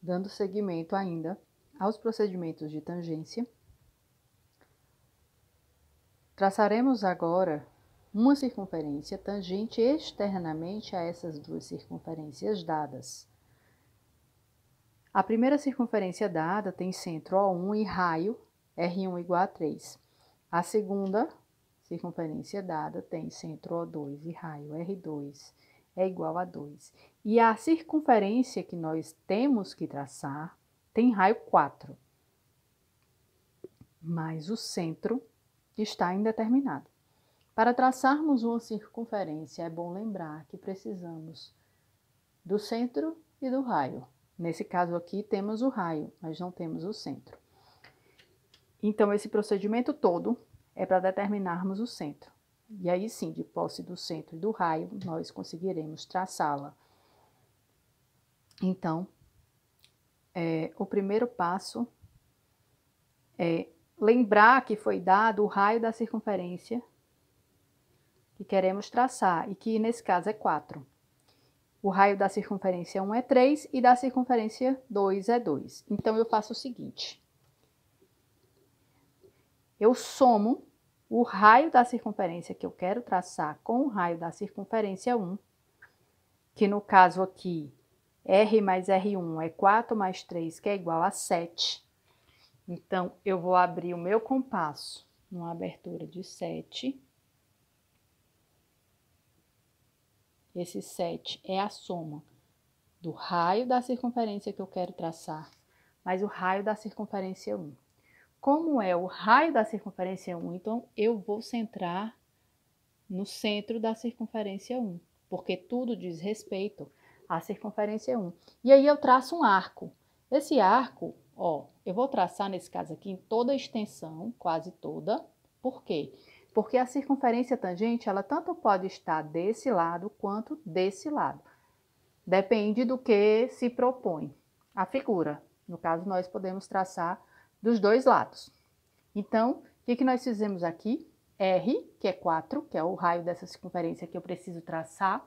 Dando seguimento ainda aos procedimentos de tangência, traçaremos agora uma circunferência tangente externamente a essas duas circunferências dadas. A primeira circunferência dada tem centro O1 e raio R1 igual a 3. A segunda circunferência dada tem centro O2 e raio R2 é igual a 2. E a circunferência que nós temos que traçar tem raio 4, mas o centro está indeterminado. Para traçarmos uma circunferência, é bom lembrar que precisamos do centro e do raio. Nesse caso aqui, temos o raio, mas não temos o centro. Então, esse procedimento todo é para determinarmos o centro. E aí sim, de posse do centro e do raio, nós conseguiremos traçá-la. Então, o primeiro passo é lembrar que foi dado o raio da circunferência que queremos traçar, e que nesse caso é 4. O raio da circunferência 1 é 3 e da circunferência 2 é 2. Então, eu faço o seguinte. Eu somo o raio da circunferência que eu quero traçar com o raio da circunferência 1, que no caso aqui, R mais R1 é 4 mais 3, que é igual a 7. Então, eu vou abrir o meu compasso numa abertura de 7. Esse 7 é a soma do raio da circunferência que eu quero traçar, mais o raio da circunferência 1. Como é o raio da circunferência 1, então eu vou centrar no centro da circunferência 1, porque tudo diz respeito à circunferência 1. E aí eu traço um arco. Esse arco, ó, eu vou traçar nesse caso aqui em toda a extensão, quase toda. Por quê? Porque a circunferência tangente, ela tanto pode estar desse lado quanto desse lado. Depende do que se propõe a figura. No caso, nós podemos traçar dos dois lados. Então, o que nós fizemos aqui? R, que é 4, que é o raio dessa circunferência que eu preciso traçar,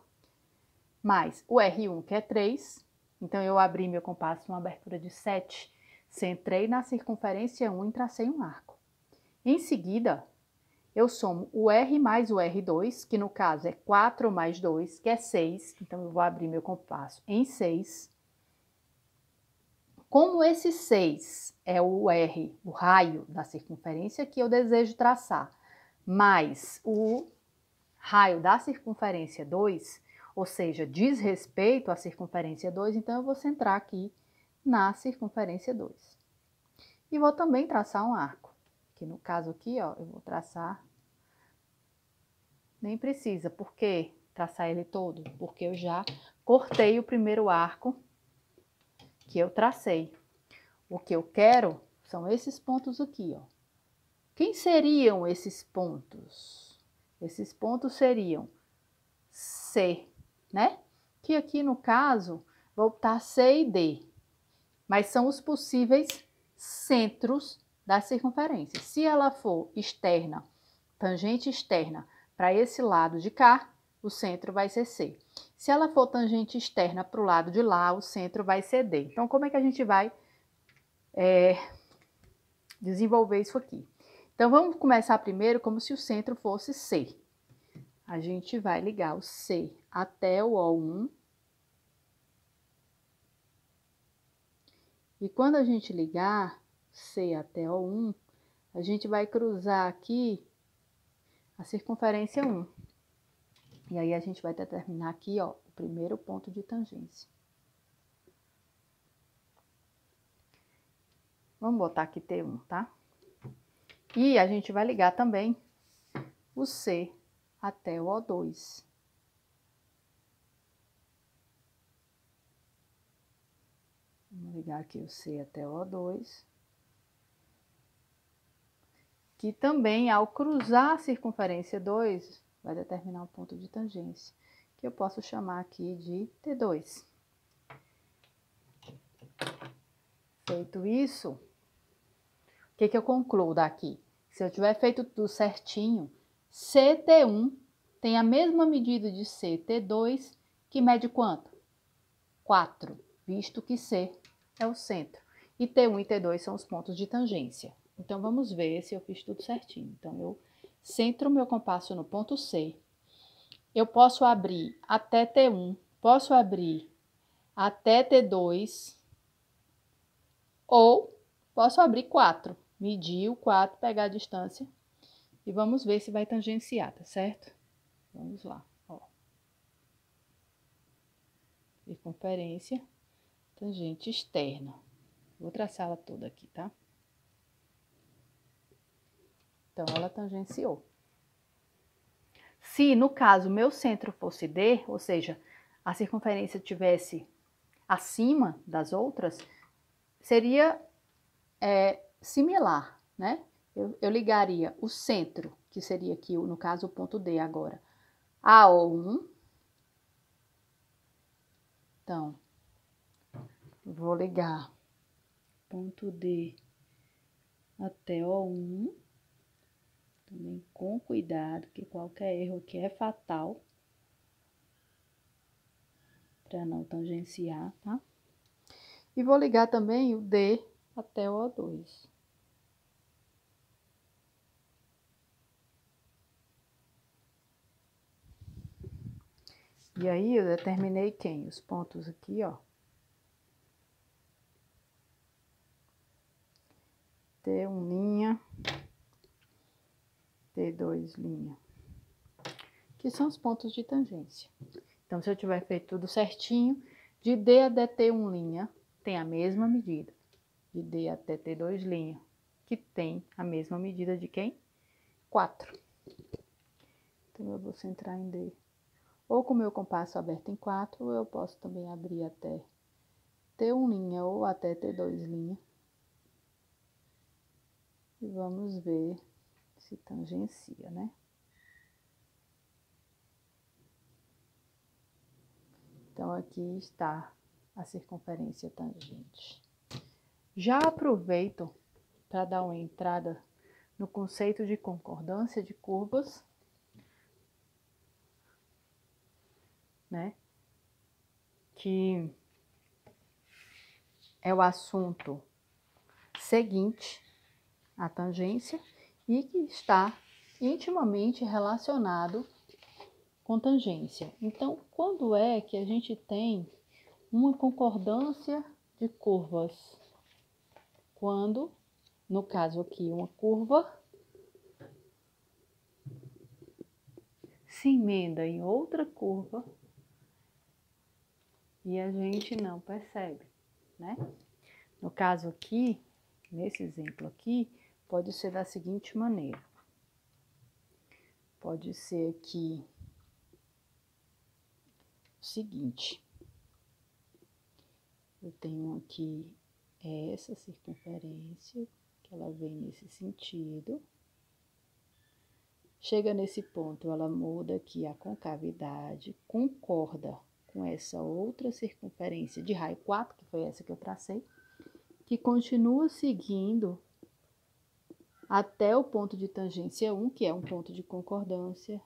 mais o R1, que é 3. Então, eu abri meu compasso numa abertura de 7, centrei na circunferência 1 e tracei um arco. Em seguida, eu somo o R mais o R2, que no caso é 4 mais 2, que é 6. Então, eu vou abrir meu compasso em 6. Como esse 6 é o R, o raio da circunferência que eu desejo traçar, mais o raio da circunferência 2, ou seja, diz respeito à circunferência 2, então eu vou centrar aqui na circunferência 2. E vou também traçar um arco, que no caso aqui, ó, eu vou traçar, nem precisa, por que traçar ele todo? Porque eu já cortei o primeiro arco que eu tracei. O que eu quero são esses pontos aqui, ó. Quem seriam esses pontos? Esses pontos seriam C, né? Que aqui no caso, vou botar C e D. Mas são os possíveis centros da circunferência. Se ela for externa, tangente externa, para esse lado de cá, o centro vai ser C. Se ela for tangente externa para o lado de lá, o centro vai ser D. Então, como é que a gente vai desenvolver isso aqui? Então, vamos começar primeiro como se o centro fosse C. A gente vai ligar o C até o O1. E quando a gente ligar C até O1, a gente vai cruzar aqui a circunferência 1. E aí, a gente vai determinar aqui, ó, o primeiro ponto de tangência. Vamos botar aqui T1, tá? E a gente vai ligar também o C até o O2. Vamos ligar aqui o C até o O2. Que também, ao cruzar a circunferência 2, vai determinar o ponto de tangência, que eu posso chamar aqui de T2. Feito isso, o que eu concluo daqui? Se eu tiver feito tudo certinho, CT1 tem a mesma medida de CT2, que mede quanto? 4, visto que C é o centro. E T1 e T2 são os pontos de tangência. Então, vamos ver se eu fiz tudo certinho. Então, eu centro meu compasso no ponto C. Eu posso abrir até T1, posso abrir até T2, ou posso abrir 4. Medir o 4, pegar a distância e vamos ver se vai tangenciar, tá certo? Vamos lá, ó. Circunferência, tangente externa. Vou traçar ela toda aqui, tá? Então, ela tangenciou. Se, no caso, meu centro fosse D, ou seja, a circunferência estivesse acima das outras, seria similar, né? Eu ligaria o centro, que seria aqui, no caso, o ponto D agora, a O1. Então, vou ligar ponto D até O1. Também com cuidado, que qualquer erro aqui é fatal. Para não tangenciar, tá? E vou ligar também o D até o O2. E aí, eu determinei quem? Os pontos aqui, ó. T1', T2', que são os pontos de tangência. Então, se eu tiver feito tudo certinho, de D até T1', tem a mesma medida. De D até T2', que tem a mesma medida de quem? 4. Então, eu vou centrar em D. Ou com o meu compasso aberto em 4, eu posso também abrir até T1' ou até T2'. E vamos ver se tangencia, né? Então, aqui está a circunferência tangente. Já aproveito para dar uma entrada no conceito de concordância de curvas, né? Que é o assunto seguinte à tangência e que está intimamente relacionado com tangência. Então, quando é que a gente tem uma concordância de curvas? Quando, no caso aqui, uma curva se emenda em outra curva e a gente não percebe, né? No caso aqui, nesse exemplo aqui, pode ser da seguinte maneira. Pode ser aqui o seguinte. Eu tenho aqui essa circunferência, que ela vem nesse sentido. Chega nesse ponto, ela muda aqui a concavidade, concorda com essa outra circunferência de raio 4, que foi essa que eu tracei, que continua seguindo até o ponto de tangência 1, que é um ponto de concordância,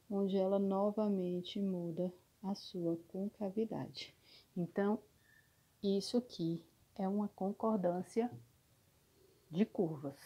onde ela novamente muda a sua concavidade. Então, isso aqui é uma concordância de curvas.